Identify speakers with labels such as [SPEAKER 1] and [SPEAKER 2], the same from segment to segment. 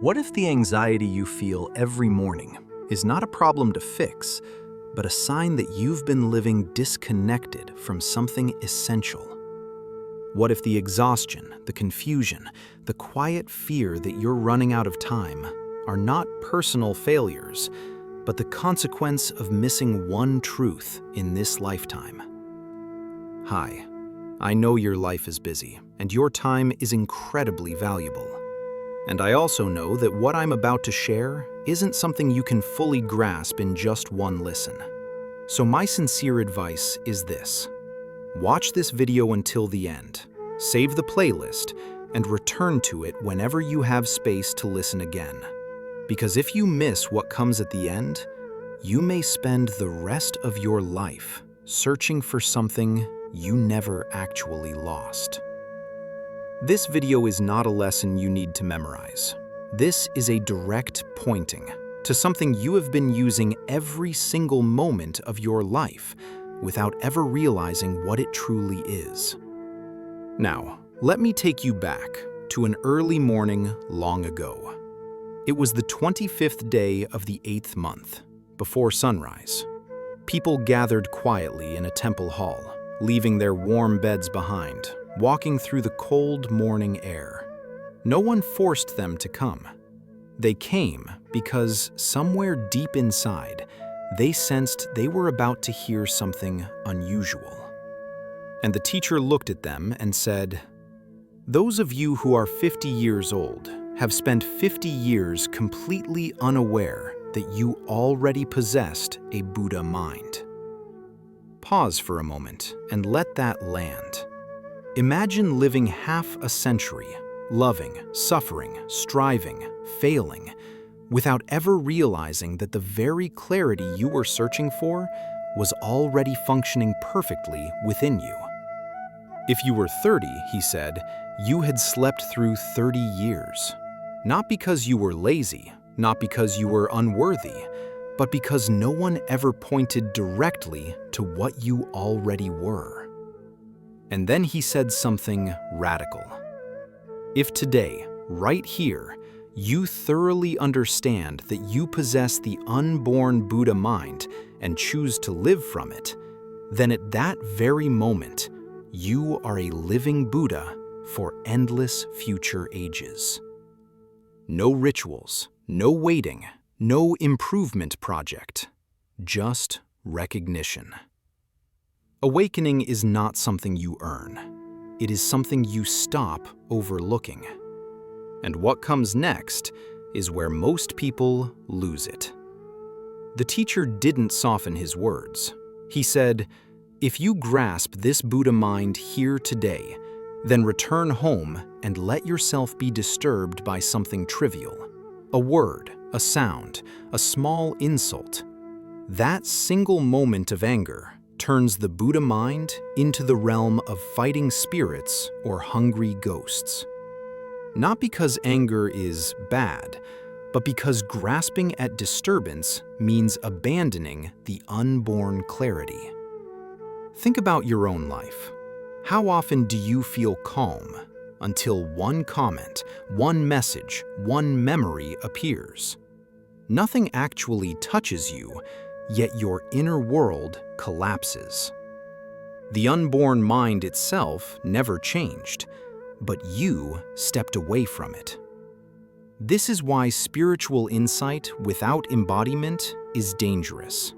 [SPEAKER 1] What if the anxiety you feel every morning is not a problem to fix, but a sign that you've been living disconnected from something essential? What if the exhaustion, the confusion, the quiet fear that you're running out of time are not personal failures, but the consequence of missing one truth in this lifetime? Hi, I know your life is busy, and your time is incredibly valuable. And I also know that what I'm about to share isn't something you can fully grasp in just one listen. So my sincere advice is this: watch this video until the end, save the playlist, and return to it whenever you have space to listen again. Because if you miss what comes at the end, you may spend the rest of your life searching for something you never actually lost. This video is not a lesson you need to memorize. This is a direct pointing to something you have been using every single moment of your life without ever realizing what it truly is. Now, let me take you back to an early morning long ago. It was the 25th day of the 8th month, before sunrise. People gathered quietly in a temple hall, leaving their warm beds behind, walking through the cold morning air. No one forced them to come. They came because somewhere deep inside, they sensed they were about to hear something unusual. And the teacher looked at them and said, "Those of you who are 50 years old have spent 50 years completely unaware that you already possessed a Buddha mind." Pause for a moment and let that land. Imagine living half a century, loving, suffering, striving, failing, without ever realizing that the very clarity you were searching for was already functioning perfectly within you. If you were 30, he said, you had slept through 30 years. Not because you were lazy, not because you were unworthy, but because no one ever pointed directly to what you already were. And then he said something radical. If today, right here, you thoroughly understand that you possess the unborn Buddha mind and choose to live from it, then at that very moment, you are a living Buddha for endless future ages. No rituals, no waiting, no improvement project, just recognition. Awakening is not something you earn. It is something you stop overlooking. And what comes next is where most people lose it. The teacher didn't soften his words. He said, "If you grasp this Buddha mind here today, then return home and let yourself be disturbed by something trivial. A word, a sound, a small insult. That single moment of anger turns the Buddha mind into the realm of fighting spirits or hungry ghosts. Not because anger is bad, but because grasping at disturbance means abandoning the unborn clarity." Think about your own life. How often do you feel calm until one comment, one message, one memory appears? Nothing actually touches you, yet your inner world collapses. The unborn mind itself never changed, but you stepped away from it. This is why spiritual insight without embodiment is dangerous.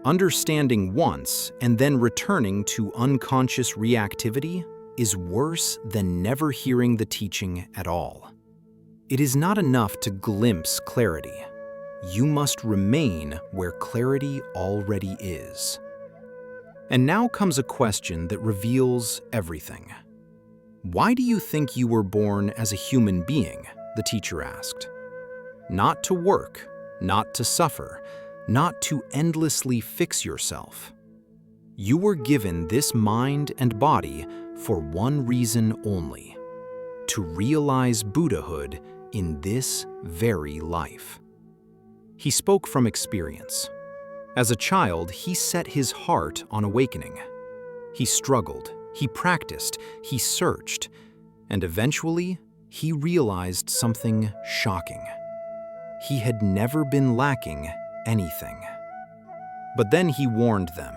[SPEAKER 1] Understanding once and then returning to unconscious reactivity is worse than never hearing the teaching at all. It is not enough to glimpse clarity. You must remain where clarity already is. And now comes a question that reveals everything. Why do you think you were born as a human being? The teacher asked. Not to work, not to suffer, not to endlessly fix yourself. You were given this mind and body for one reason only: to realize Buddhahood in this very life. He spoke from experience. As a child, he set his heart on awakening. He struggled, he practiced, he searched, and eventually, he realized something shocking. He had never been lacking anything. But then he warned them,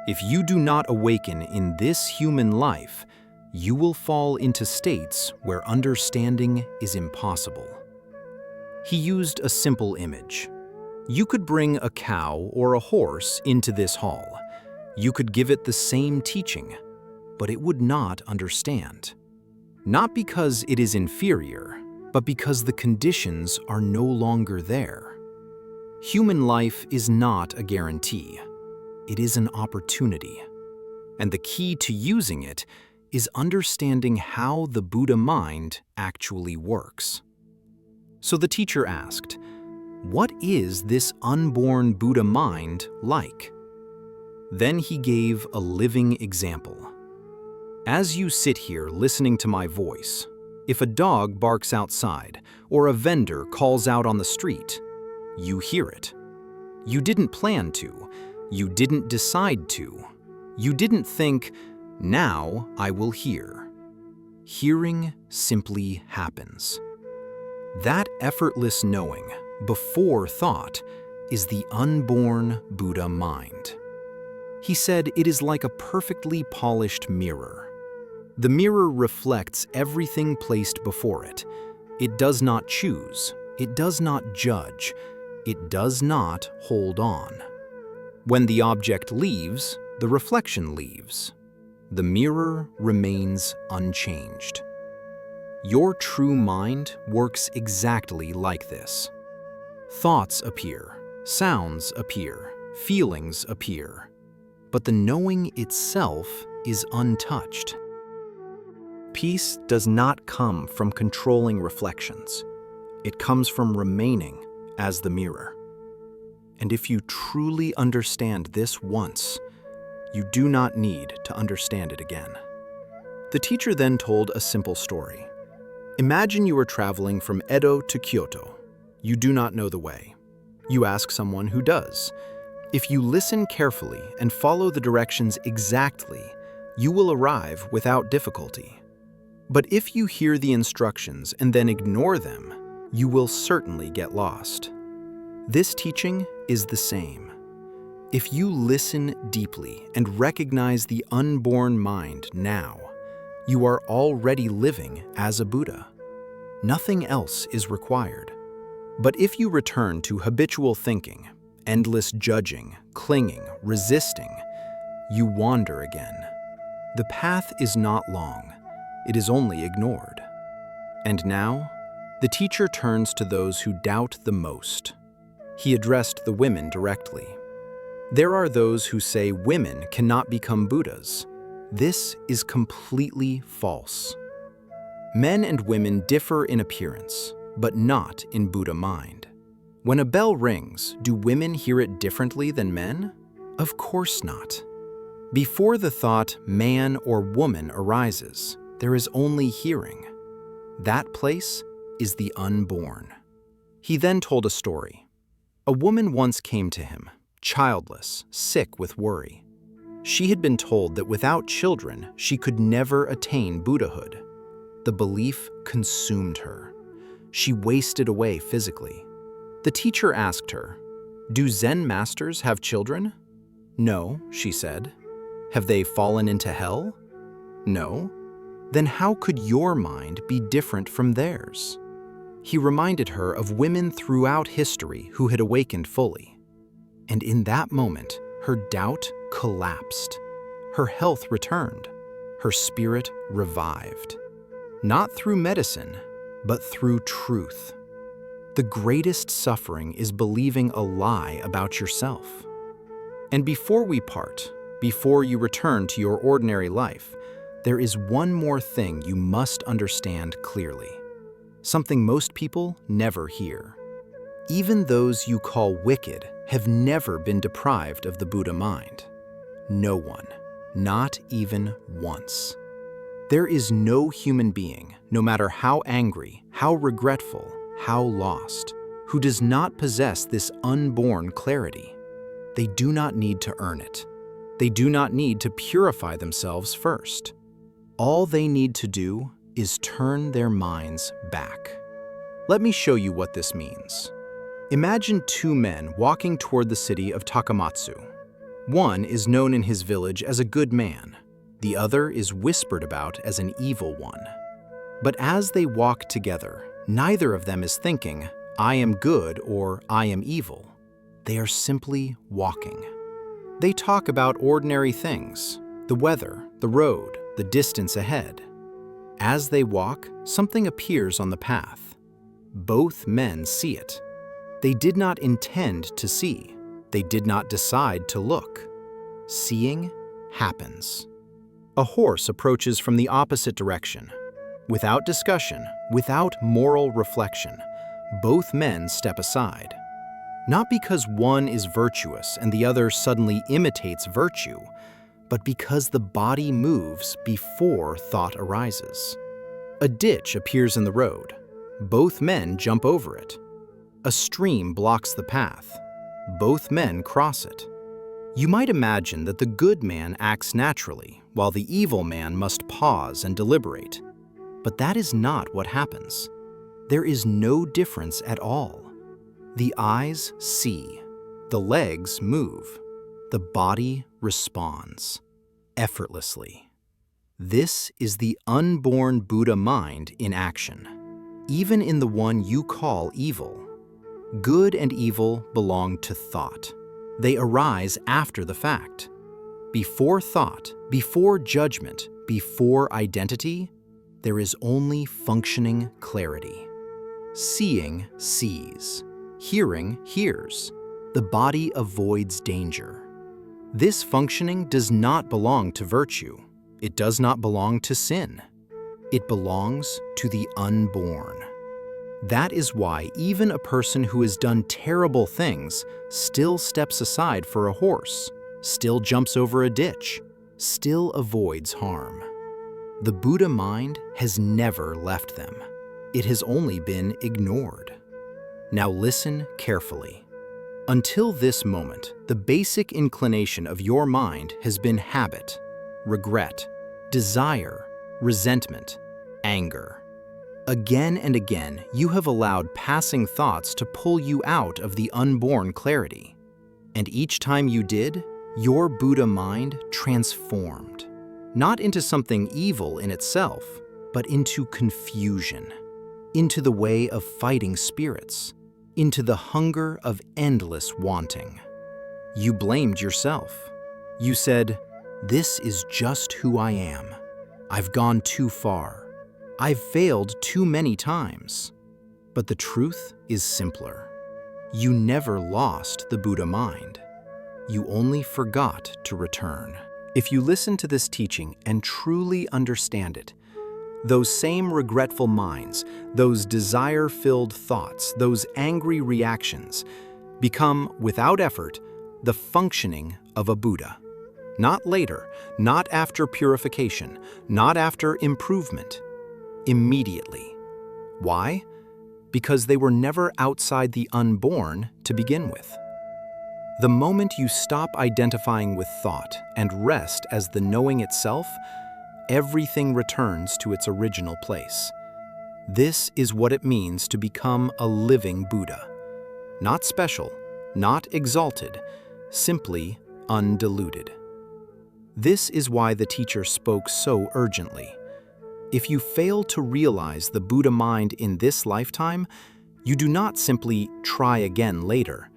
[SPEAKER 1] if you do not awaken in this human life, you will fall into states where understanding is impossible. He used a simple image. You could bring a cow or a horse into this hall. You could give it the same teaching, but it would not understand. Not because it is inferior, but because the conditions are no longer there. Human life is not a guarantee. It is an opportunity. And the key to using it is understanding how the Buddha mind actually works. So the teacher asked, what is this unborn Buddha mind like? Then he gave a living example. As you sit here listening to my voice, if a dog barks outside or a vendor calls out on the street, you hear it. You didn't plan to. You didn't decide to. You didn't think, now I will hear. Hearing simply happens. That effortless knowing, before thought, is the unborn Buddha mind. He said it is like a perfectly polished mirror. The mirror reflects everything placed before it. It does not choose. It does not judge. It does not hold on. When the object leaves, the reflection leaves. The mirror remains unchanged. Your true mind works exactly like this. Thoughts appear, sounds appear, feelings appear, but the knowing itself is untouched. Peace does not come from controlling reflections. It comes from remaining as the mirror. And if you truly understand this once, you do not need to understand it again. The teacher then told a simple story. Imagine you are traveling from Edo to Kyoto. You do not know the way. You ask someone who does. If you listen carefully and follow the directions exactly, you will arrive without difficulty. But if you hear the instructions and then ignore them, you will certainly get lost. This teaching is the same. If you listen deeply and recognize the unborn mind now, you are already living as a Buddha. Nothing else is required. But if you return to habitual thinking, endless judging, clinging, resisting, you wander again. The path is not long. It is only ignored. And now, the teacher turns to those who doubt the most. He addressed the women directly. There are those who say women cannot become Buddhas. This is completely false. Men and women differ in appearance, but not in Buddha mind. When a bell rings, do women hear it differently than men? Of course not. Before the thought man or woman arises, there is only hearing. That place is the unborn. He then told a story. A woman once came to him, childless, sick with worry. She had been told that without children, she could never attain Buddhahood. The belief consumed her. She wasted away physically. The teacher asked her, "Do Zen masters have children?" "No," she said. "Have they fallen into hell?" "No." "Then how could your mind be different from theirs?" He reminded her of women throughout history who had awakened fully. And in that moment, her doubt collapsed. Her health returned. Her spirit revived. Not through medicine, but through truth. The greatest suffering is believing a lie about yourself. And before we part, before you return to your ordinary life, there is one more thing you must understand clearly. Something most people never hear. Even those you call wicked have never been deprived of the Buddha mind. No one, not even once. There is no human being, no matter how angry, how regretful, how lost, who does not possess this unborn clarity. They do not need to earn it. They do not need to purify themselves first. All they need to do is turn their minds back. Let me show you what this means. Imagine two men walking toward the city of Takamatsu. One is known in his village as a good man. The other is whispered about as an evil one. But as they walk together, neither of them is thinking, I am good or I am evil. They are simply walking. They talk about ordinary things, the weather, the road, the distance ahead. As they walk, something appears on the path. Both men see it. They did not intend to see. They did not decide to look. Seeing happens. A horse approaches from the opposite direction. Without discussion, without moral reflection, both men step aside. Not because one is virtuous and the other suddenly imitates virtue, but because the body moves before thought arises. A ditch appears in the road. Both men jump over it. A stream blocks the path. Both men cross it. You might imagine that the good man acts naturally, while the evil man must pause and deliberate. But that is not what happens. There is no difference at all. The eyes see, the legs move, the body responds, effortlessly. This is the unborn Buddha mind in action, even in the one you call evil. Good and evil belong to thought. They arise after the fact. Before thought, before judgment, before identity, there is only functioning clarity. Seeing sees. Hearing hears. The body avoids danger. This functioning does not belong to virtue. It does not belong to sin. It belongs to the unborn. That is why even a person who has done terrible things still steps aside for a horse, still jumps over a ditch, still avoids harm. The Buddha mind has never left them. It has only been ignored. Now listen carefully. Until this moment, the basic inclination of your mind has been habit, regret, desire, resentment, anger. Again and again, you have allowed passing thoughts to pull you out of the unborn clarity. And each time you did, your Buddha mind transformed. Not into something evil in itself, but into confusion, into the way of fighting spirits, into the hunger of endless wanting. You blamed yourself. You said, "This is just who I am. I've gone too far. I've failed too many times." But the truth is simpler. You never lost the Buddha mind. You only forgot to return. If you listen to this teaching and truly understand it, those same regretful minds, those desire-filled thoughts, those angry reactions become, without effort, the functioning of a Buddha. Not later, not after purification, not after improvement. Immediately. Why? Because they were never outside the unborn to begin with. The moment you stop identifying with thought and rest as the knowing itself, everything returns to its original place. This is what it means to become a living Buddha. Not special, not exalted, simply undiluted. This is why the teacher spoke so urgently. If you fail to realize the Buddha mind in this lifetime, you do not simply try again later.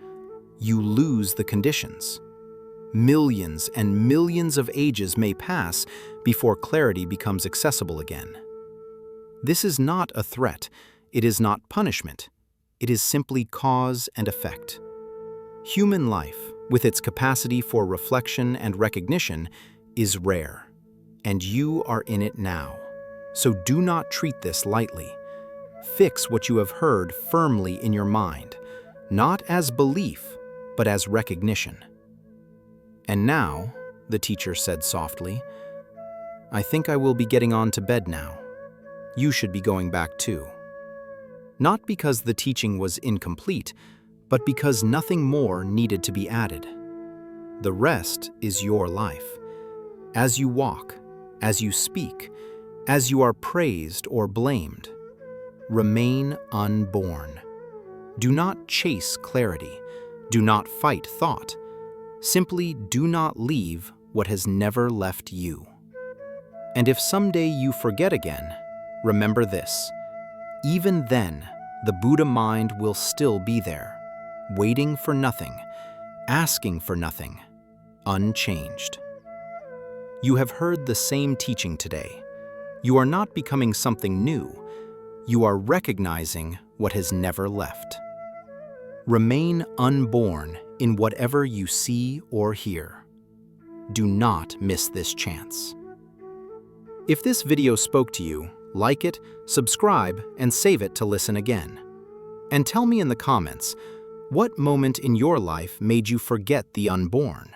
[SPEAKER 1] You lose the conditions. Millions and millions of ages may pass before clarity becomes accessible again. This is not a threat. It is not punishment. It is simply cause and effect. Human life, with its capacity for reflection and recognition, is rare, and you are in it now. So do not treat this lightly. Fix what you have heard firmly in your mind, not as belief, but as recognition. And now, the teacher said softly, I think I will be getting on to bed now. You should be going back too. Not because the teaching was incomplete, but because nothing more needed to be added. The rest is your life. As you walk, as you speak, As you are praised or blamed, remain unborn. Do not chase clarity. Do not fight thought. Simply do not leave what has never left you. And if someday you forget again, remember this. Even then, the Buddha mind will still be there, waiting for nothing, asking for nothing, unchanged. You have heard the same teaching today. You are not becoming something new. You are recognizing what has never left. Remain unborn in whatever you see or hear. Do not miss this chance. If this video spoke to you, like it, subscribe, and save it to listen again. And tell me in the comments, what moment in your life made you forget the unborn?